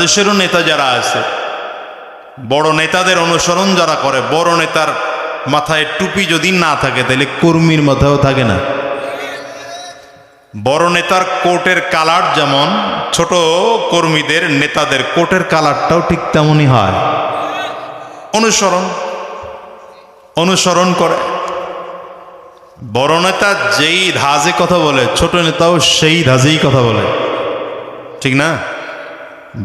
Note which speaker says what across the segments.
Speaker 1: দেশেরও নেতা যারা আছে, বড় নেতাদের অনুসরণ যারা করে, বড় নেতার মাথায় টুপি যদি না থাকে তাহলে কর্মীর মাথায়ও থাকে না। বড় নেতার কোটের কালার যেমন, ছোট কর্মীদের নেতাদের কোটের কালারটাও ঠিক তেমনই হয়। অনুসরণ করে। বড় নেতা যেই ধাজে কথা বলে, ছোট নেতাও সেই ধাজেই কথা বলে, ঠিক না?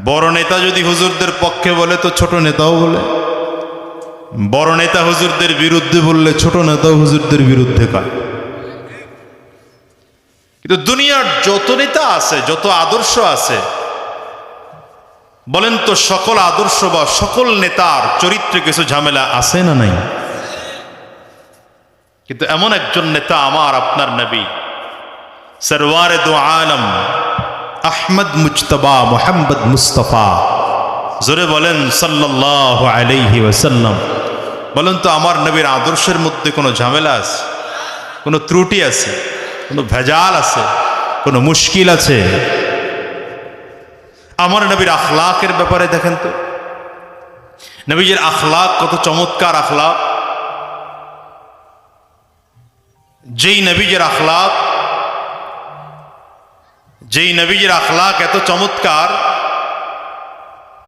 Speaker 1: বড় নেতা যদি হুজুরদের পক্ষে বলে তো ছোট নেতাও বলে, বড় নেতা হুজুরদের বিরুদ্ধে বললে ছোট নেতাও হুজুরদের বিরুদ্ধে কয়। কিন্তু দুনিয়ার যত নেতা আছে, যত আদর্শ আছে, বলেন তো সকল আদর্শ বা সকল নেতার চরিত্রে কিছু ঝামেলা আছে না নাই? কিন্তু এমন একজন নেতা আমার আপনার নবী সরওয়ারে দো আলম আহমদ মুজতবা মুহাম্মদ মুস্তফা, জোরে বলেন সাল্লাল্লাহু আলাইহি ওয়াসাল্লাম। বলেন তো আমার নবীর আদর্শের মধ্যে কোনো ঝামেলা আছে, কোনো ত্রুটি আছে, কোনো ভেজাল আছে, কোনো মুশকিল আছে? আমার নবীর আখলাকের ব্যাপারে দেখেন তো, নবীজির আখলাক কত চমৎকার আখলাক। যেই নবীজির আখলাক এত চমৎকার,